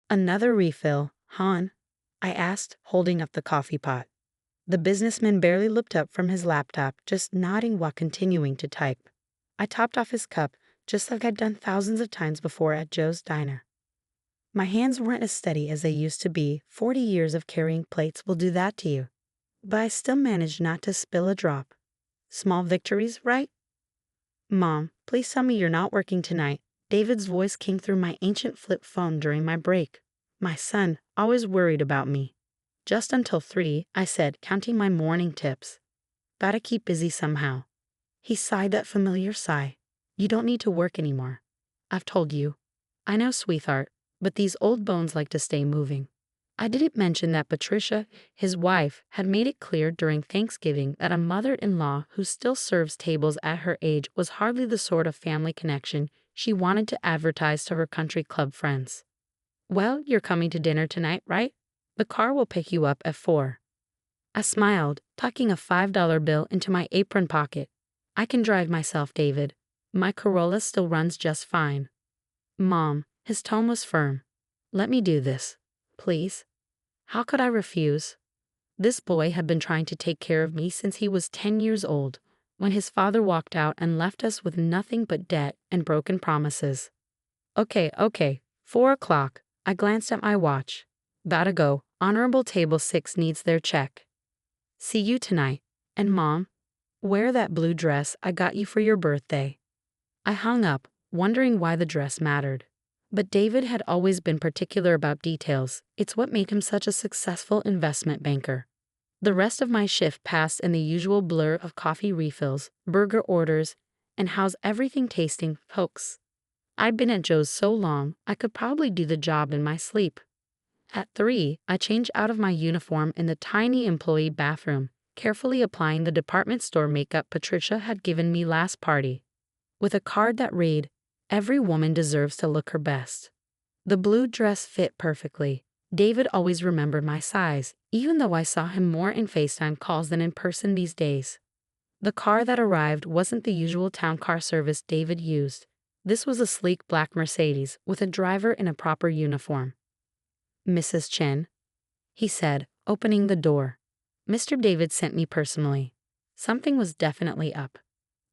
Another refill, hon? I asked, holding up the coffee pot. The businessman barely looked up from his laptop, just nodding while continuing to type. I topped off his cup, just like I'd done thousands of times before at Joe's diner. My hands weren't as steady as they used to be. 40 years of carrying plates will do that to you. But I still managed not to spill a drop. Small victories, right? Mom, please tell me you're not working tonight. David's voice came through my ancient flip phone during my break. My son, always worried about me. Just until 3, I said, counting my morning tips. Gotta keep busy somehow. He sighed that familiar sigh. You don't need to work anymore. I've told you. I know, sweetheart, but these old bones like to stay moving. I didn't mention that Patricia, his wife, had made it clear during Thanksgiving that a mother-in-law who still serves tables at her age was hardly the sort of family connection she wanted to advertise to her country club friends. Well, you're coming to dinner tonight, right? The car will pick you up at 4. I smiled, tucking a $5 bill into my apron pocket. I can drive myself, David. My Corolla still runs just fine. Mom, his tone was firm. Let me do this. Please? How could I refuse? This boy had been trying to take care of me since he was 10 years old, when his father walked out and left us with nothing but debt and broken promises. Okay, 4 o'clock. I glanced at my watch. Gotta go. Honorable Table 6 needs their check. See you tonight. And Mom, wear that blue dress I got you for your birthday. I hung up, wondering why the dress mattered. But David had always been particular about details. It's what made him such a successful investment banker. The rest of my shift passed in the usual blur of coffee refills, burger orders, and how's everything tasting folks. I'd been at Joe's so long, I could probably do the job in my sleep. At 3, I changed out of my uniform in the tiny employee bathroom, carefully applying the department store makeup Patricia had given me last party, with a card that read, "Every woman deserves to look her best." The blue dress fit perfectly. David always remembered my size, even though I saw him more in FaceTime calls than in person these days. The car that arrived wasn't the usual town car service David used. This was a sleek black Mercedes with a driver in a proper uniform. Mrs. Chen, he said, opening the door. Mr. David sent me personally. Something was definitely up.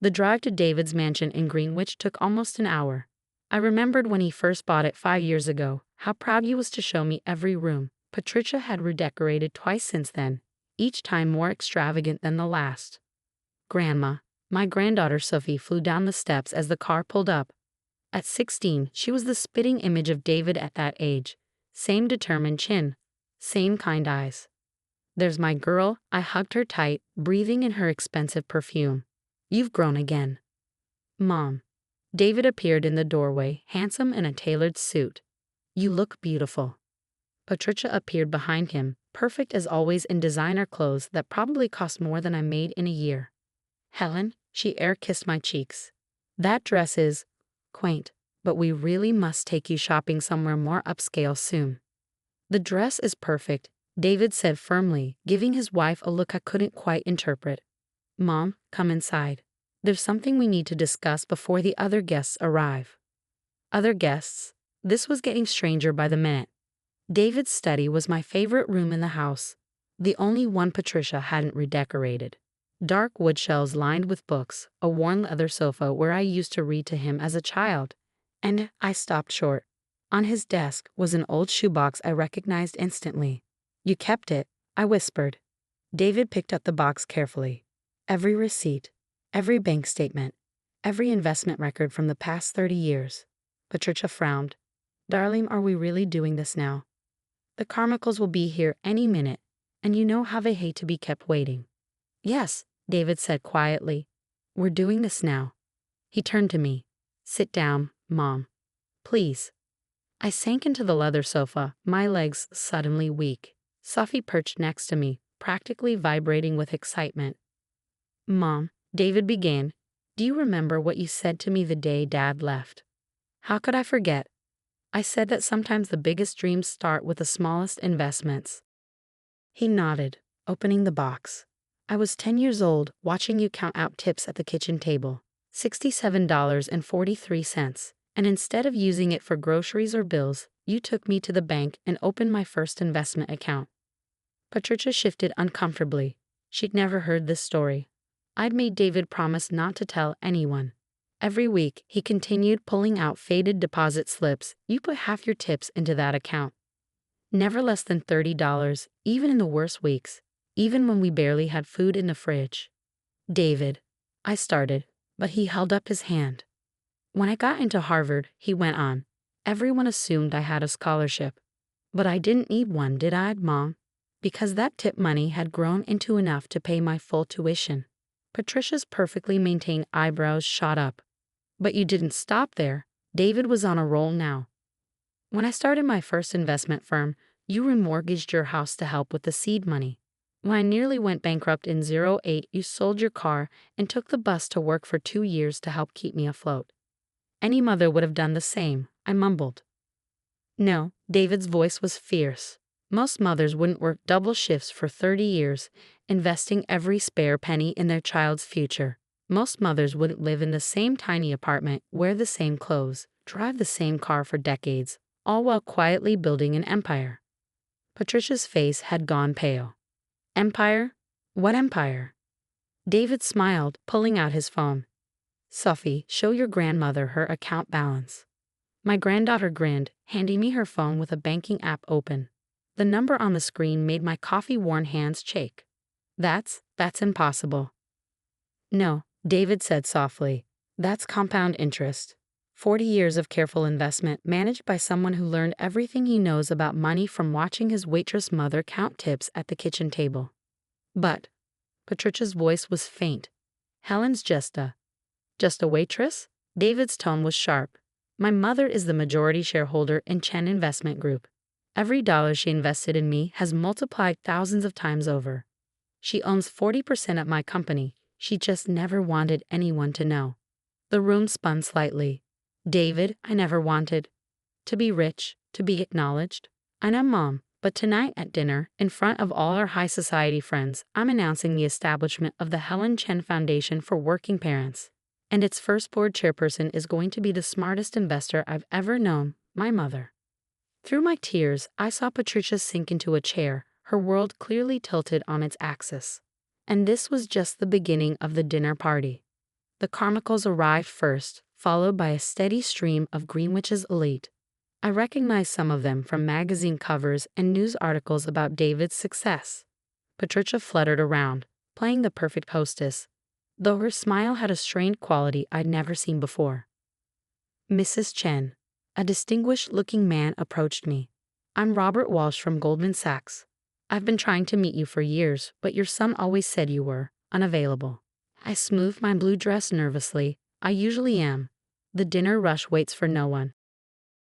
The drive to David's mansion in Greenwich took almost an hour. I remembered when he first bought it 5 years ago, how proud he was to show me every room. Patricia had redecorated twice since then, each time more extravagant than the last. Grandma, my granddaughter Sophie, flew down the steps as the car pulled up. At 16, she was the spitting image of David at that age. Same determined chin, same kind eyes. There's my girl. I hugged her tight, breathing in her expensive perfume. You've grown again. Mom. David appeared in the doorway, handsome in a tailored suit. You look beautiful. Patricia appeared behind him, perfect as always in designer clothes that probably cost more than I made in a year. Helen, she air-kissed my cheeks. That dress is quaint, but we really must take you shopping somewhere more upscale soon. The dress is perfect, David said firmly, giving his wife a look I couldn't quite interpret. Mom, come inside. There's something we need to discuss before the other guests arrive. Other guests? This was getting stranger by the minute. David's study was my favorite room in the house, the only one Patricia hadn't redecorated. Dark wood shelves lined with books, a worn leather sofa where I used to read to him as a child. And I stopped short. On his desk was an old shoebox I recognized instantly. You kept it, I whispered. David picked up the box carefully. Every receipt, every bank statement, every investment record from the past 30 years. Patricia frowned. Darling, are we really doing this now? The Carmichaels will be here any minute, and you know how they hate to be kept waiting. Yes, David said quietly. We're doing this now. He turned to me. Sit down, Mom. Please. I sank into the leather sofa, my legs suddenly weak. Sophie perched next to me, practically vibrating with excitement. Mom, David began, do you remember what you said to me the day Dad left? How could I forget? I said that sometimes the biggest dreams start with the smallest investments. He nodded, opening the box. I was 10 years old, watching you count out tips at the kitchen table. $67.43. And instead of using it for groceries or bills, you took me to the bank and opened my first investment account. Patricia shifted uncomfortably. She'd never heard this story. I'd made David promise not to tell anyone. Every week, he continued pulling out faded deposit slips. You put half your tips into that account. Never less than $30, even in the worst weeks, even when we barely had food in the fridge. David, I started, but he held up his hand. When I got into Harvard, he went on, everyone assumed I had a scholarship. But I didn't need one, did I, Mom? Because that tip money had grown into enough to pay my full tuition. Patricia's perfectly maintained eyebrows shot up. But you didn't stop there. David was on a roll now. When I started my first investment firm, you remortgaged your house to help with the seed money. When I nearly went bankrupt in '08, you sold your car and took the bus to work for 2 years to help keep me afloat. Any mother would have done the same, I mumbled. No, David's voice was fierce. Most mothers wouldn't work double shifts for 30 years, investing every spare penny in their child's future. Most mothers wouldn't live in the same tiny apartment, wear the same clothes, drive the same car for decades, all while quietly building an empire. Patricia's face had gone pale. Empire? What empire? David smiled, pulling out his phone. Sophie, show your grandmother her account balance. My granddaughter grinned, handing me her phone with a banking app open. The number on the screen made my coffee-worn hands shake. That's impossible. No, David said softly. That's compound interest. 40 years of careful investment managed by someone who learned everything he knows about money from watching his waitress mother count tips at the kitchen table. But, Patricia's voice was faint. Helen's just a waitress? David's tone was sharp. My mother is the majority shareholder in Chen Investment Group. Every dollar she invested in me has multiplied thousands of times over. She owns 40% of my company. She just never wanted anyone to know. The room spun slightly. David, I never wanted to be rich, to be acknowledged. I know, Mom, but tonight at dinner, in front of all our high society friends, I'm announcing the establishment of the Helen Chen Foundation for Working Parents. And its first board chairperson is going to be the smartest investor I've ever known, my mother. Through my tears, I saw Patricia sink into a chair, her world clearly tilted on its axis. And this was just the beginning of the dinner party. The Carmichaels arrived first, followed by a steady stream of Greenwich's elite. I recognized some of them from magazine covers and news articles about David's success. Patricia fluttered around, playing the perfect hostess, though her smile had a strained quality I'd never seen before. Mrs. Chen, a distinguished-looking man approached me. I'm Robert Walsh from Goldman Sachs. I've been trying to meet you for years, but your son always said you were unavailable. I smoothed my blue dress nervously. I usually am. The dinner rush waits for no one.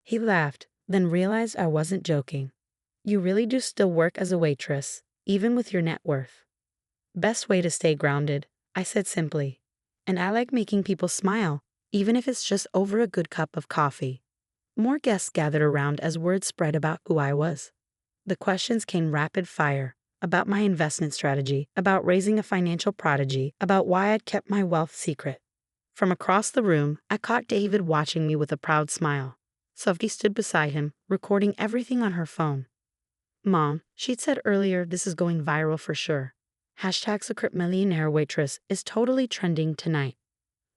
He laughed, then realized I wasn't joking. You really do still work as a waitress, even with your net worth. Best way to stay grounded, I said simply. And I like making people smile, even if it's just over a good cup of coffee. More guests gathered around as word spread about who I was. The questions came rapid fire, about my investment strategy, about raising a financial prodigy, about why I'd kept my wealth secret. From across the room, I caught David watching me with a proud smile. Sophie stood beside him, recording everything on her phone. Mom, she'd said earlier this is going viral for sure. #Secret Millionaire Waitress is totally trending tonight.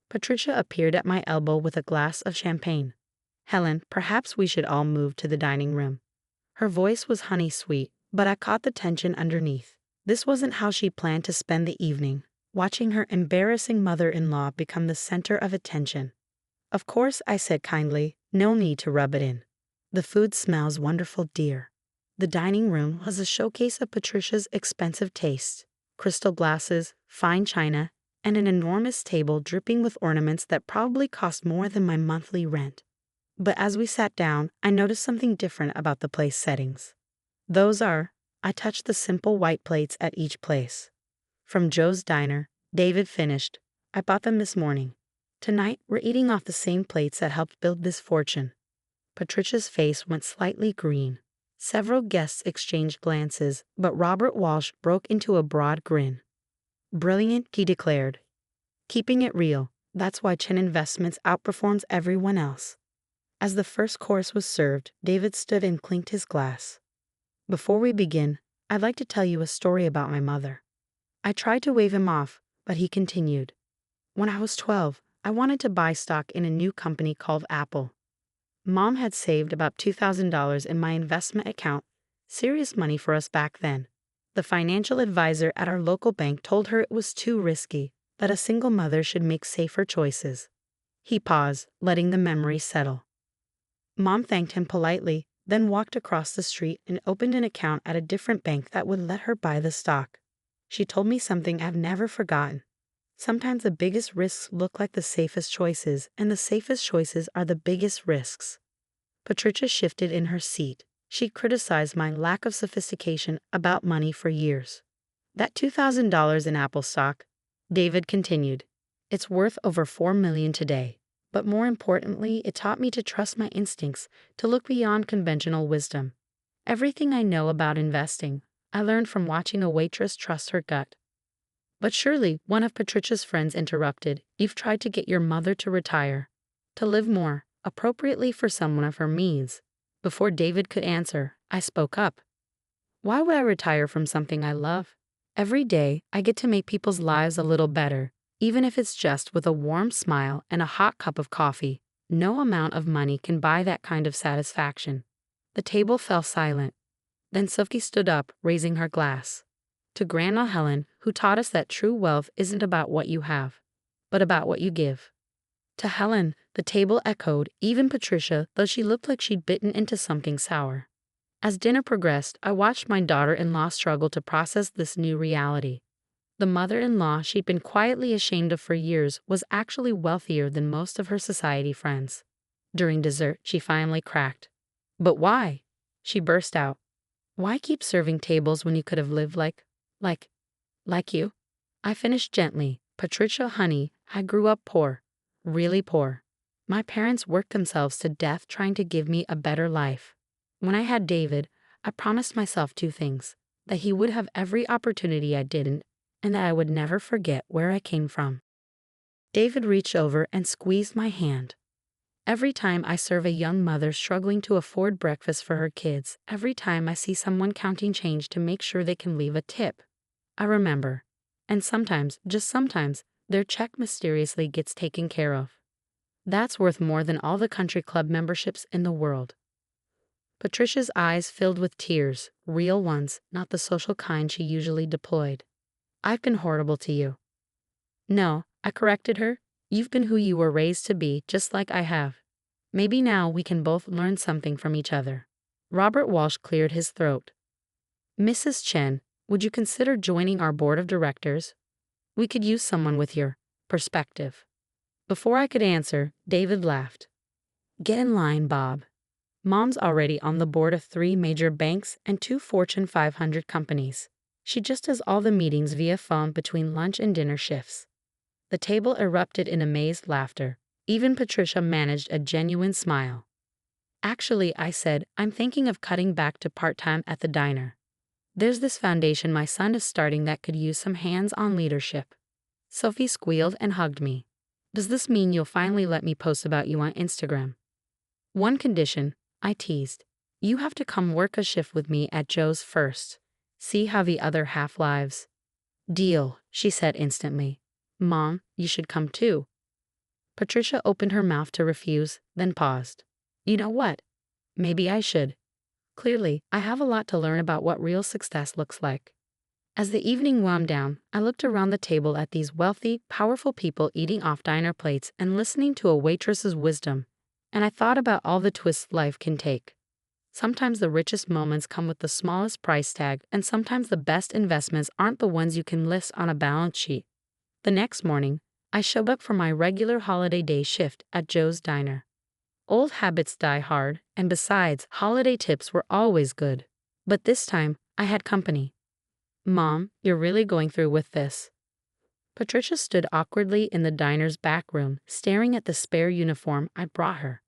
Patricia appeared at my elbow with a glass of champagne. Helen, perhaps we should all move to the dining room. Her voice was honey-sweet, but I caught the tension underneath. This wasn't how she planned to spend the evening, watching her embarrassing mother-in-law become the center of attention. Of course, I said kindly, no need to rub it in. The food smells wonderful, dear. The dining room was a showcase of Patricia's expensive taste. Crystal glasses, fine china, and an enormous table dripping with ornaments that probably cost more than my monthly rent. But as we sat down, I noticed something different about the place settings. I touched the simple white plates at each place. From Joe's Diner, David finished. I bought them this morning. Tonight, we're eating off the same plates that helped build this fortune. Patricia's face went slightly green. Several guests exchanged glances, but Robert Walsh broke into a broad grin. Brilliant, he declared. Keeping it real, that's why Chen Investments outperforms everyone else. As the first course was served, David stood and clinked his glass. Before we begin, I'd like to tell you a story about my mother. I tried to wave him off, but he continued. When I was 12, I wanted to buy stock in a new company called Apple. Mom had saved about $2,000 in my investment account, serious money for us back then. The financial advisor at our local bank told her it was too risky, that a single mother should make safer choices. He paused, letting the memory settle. Mom thanked him politely, then walked across the street and opened an account at a different bank that would let her buy the stock. She told me something I've never forgotten. Sometimes the biggest risks look like the safest choices, and the safest choices are the biggest risks. Patricia shifted in her seat. She criticized my lack of sophistication about money for years. That $2,000 in Apple stock, David continued, it's worth over $4 million today. But more importantly, it taught me to trust my instincts, to look beyond conventional wisdom. Everything I know about investing, I learned from watching a waitress trust her gut. But surely, one of Patricia's friends interrupted, you've tried to get your mother to retire, to live more, appropriately for someone of her means. Before David could answer, I spoke up. Why would I retire from something I love? Every day, I get to make people's lives a little better, even if it's just with a warm smile and a hot cup of coffee. No amount of money can buy that kind of satisfaction. The table fell silent. Then Sophie stood up, raising her glass. To Grandma Helen, who taught us that true wealth isn't about what you have, but about what you give. To Helen, the table echoed, even Patricia, though she looked like she'd bitten into something sour. As dinner progressed, I watched my daughter-in-law struggle to process this new reality. The mother-in-law she'd been quietly ashamed of for years was actually wealthier than most of her society friends. During dessert, she finally cracked. But why? She burst out. Why keep serving tables when you could have lived like you? I finished gently. Patricia, honey, I grew up poor. Really poor. My parents worked themselves to death trying to give me a better life. When I had David, I promised myself two things: that he would have every opportunity I didn't, and that I would never forget where I came from. David reached over and squeezed my hand. Every time I serve a young mother struggling to afford breakfast for her kids, every time I see someone counting change to make sure they can leave a tip, I remember. And sometimes, just sometimes, their check mysteriously gets taken care of. That's worth more than all the country club memberships in the world. Patricia's eyes filled with tears, real ones, not the social kind she usually deployed. I've been horrible to you. No, I corrected her. You've been who you were raised to be, just like I have. Maybe now we can both learn something from each other. Robert Walsh cleared his throat. Mrs. Chen, would you consider joining our board of directors? We could use someone with your perspective. Before I could answer, David laughed. Get in line, Bob. Mom's already on the board of 3 major banks and 2 Fortune 500 companies. She just does all the meetings via phone between lunch and dinner shifts. The table erupted in amazed laughter. Even Patricia managed a genuine smile. Actually, I said, I'm thinking of cutting back to part-time at the diner. There's this foundation my son is starting that could use some hands-on leadership. Sophie squealed and hugged me. Does this mean you'll finally let me post about you on Instagram? One condition, I teased. You have to come work a shift with me at Joe's first. See how the other half lives. Deal, she said instantly. Mom, you should come too. Patricia opened her mouth to refuse, then paused. You know what? Maybe I should. Clearly, I have a lot to learn about what real success looks like. As the evening wound down, I looked around the table at these wealthy, powerful people eating off diner plates and listening to a waitress's wisdom, and I thought about all the twists life can take. Sometimes the richest moments come with the smallest price tag, and sometimes the best investments aren't the ones you can list on a balance sheet. The next morning, I showed up for my regular holiday day shift at Joe's Diner. Old habits die hard, and besides, holiday tips were always good. But this time, I had company. Mom, you're really going through with this. Patricia stood awkwardly in the diner's back room, staring at the spare uniform I brought her.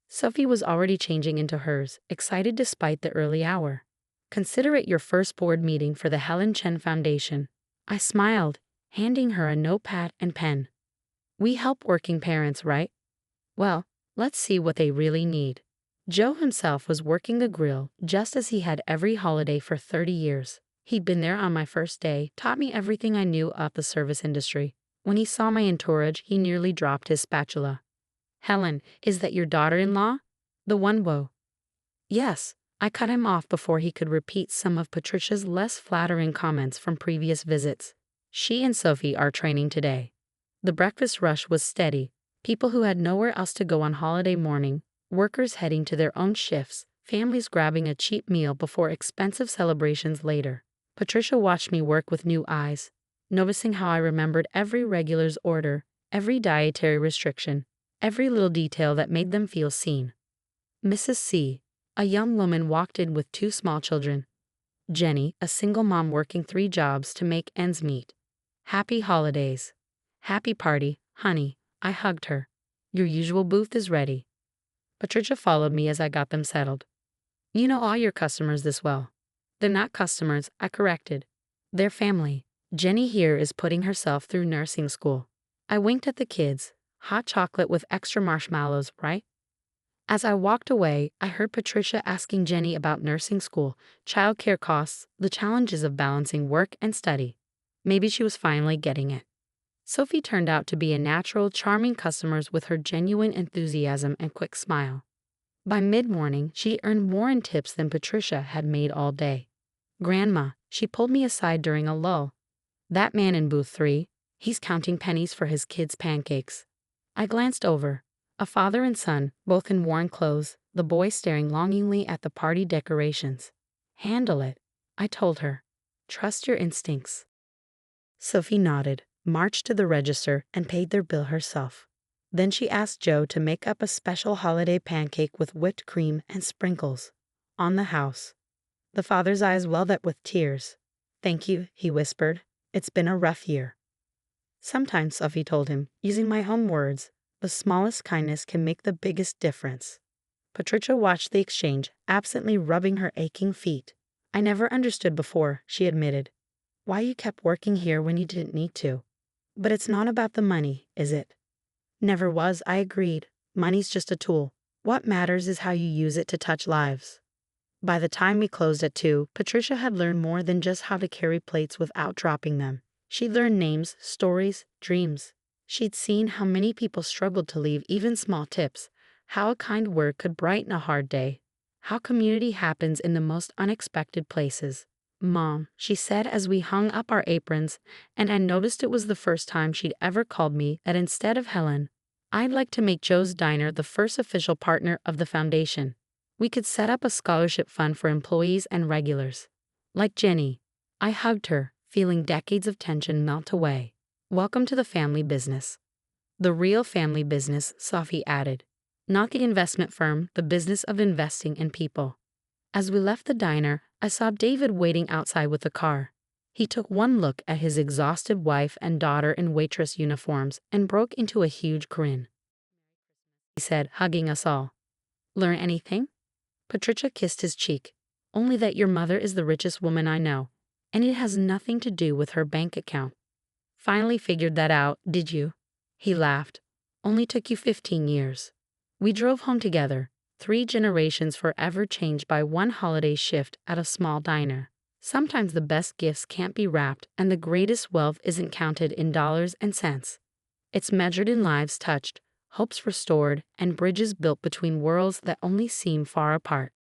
Sophie was already changing into hers, excited despite the early hour. Consider it your first board meeting for the Helen Chen Foundation. I smiled, handing her a notepad and pen. We help working parents, right? Well, Let's see what they really need. Joe himself was working the grill just as he had every holiday for 30 years. He'd been there on my first day, taught me everything I knew about the service industry. When he saw my entourage, he nearly dropped his spatula. Helen, is that your daughter-in-law? The one woe. Yes, I cut him off before he could repeat some of Patricia's less flattering comments from previous visits. She and Sophie are training today. The breakfast rush was steady. People who had nowhere else to go on holiday morning, workers heading to their own shifts, families grabbing a cheap meal before expensive celebrations later. Patricia watched me work with new eyes, noticing how I remembered every regular's order, every dietary restriction, every little detail that made them feel seen. Mrs. C, a young woman, walked in with 2 small children. Jenny, a single mom working 3 jobs to make ends meet. Happy holidays. Happy party, honey. I hugged her. Your usual booth is ready. Patricia followed me as I got them settled. You know all your customers this well. They're not customers, I corrected. They're family. Jenny here is putting herself through nursing school. I winked at the kids. Hot chocolate with extra marshmallows, right? As I walked away, I heard Patricia asking Jenny about nursing school, childcare costs, the challenges of balancing work and study. Maybe she was finally getting it. Sophie turned out to be a natural, charming customer with her genuine enthusiasm and quick smile. By mid-morning, she earned more in tips than Patricia had made all day. Grandma, she pulled me aside during a lull. That man in booth 3, he's counting pennies for his kids' pancakes. I glanced over. A father and son, both in worn clothes, the boy staring longingly at the party decorations. Handle it, I told her. Trust your instincts. Sophie nodded, marched to the register, and paid their bill herself. Then she asked Joe to make up a special holiday pancake with whipped cream and sprinkles. On the house. The father's eyes welled up with tears. Thank you, he whispered. It's been a rough year. Sometimes, Sophie told him, using my own words, the smallest kindness can make the biggest difference. Patricia watched the exchange, absently rubbing her aching feet. I never understood before, she admitted, why you kept working here when you didn't need to. But it's not about the money, is it? Never was, I agreed. Money's just a tool. What matters is how you use it to touch lives. By the time we closed at 2, Patricia had learned more than just how to carry plates without dropping them. She'd learned names, stories, dreams. She'd seen how many people struggled to leave even small tips, how a kind word could brighten a hard day, how community happens in the most unexpected places. Mom, she said as we hung up our aprons, and I noticed it was the first time she'd ever called me that instead of Helen, I'd like to make Joe's Diner the first official partner of the foundation. We could set up a scholarship fund for employees and regulars. Like Jenny, I hugged her, feeling decades of tension melt away. Welcome to the family business. The real family business, Sophie added. Not the investment firm, the business of investing in people. As we left the diner, I saw David waiting outside with the car. He took one look at his exhausted wife and daughter in waitress uniforms and broke into a huge grin. He said, hugging us all. Learn anything? Patricia kissed his cheek. Only that your mother is the richest woman I know, and it has nothing to do with her bank account. Finally figured that out, did you? He laughed. Only took you 15 years. We drove home together, 3 generations forever changed by one holiday shift at a small diner. Sometimes the best gifts can't be wrapped, and the greatest wealth isn't counted in dollars and cents. It's measured in lives touched, hopes restored, and bridges built between worlds that only seem far apart.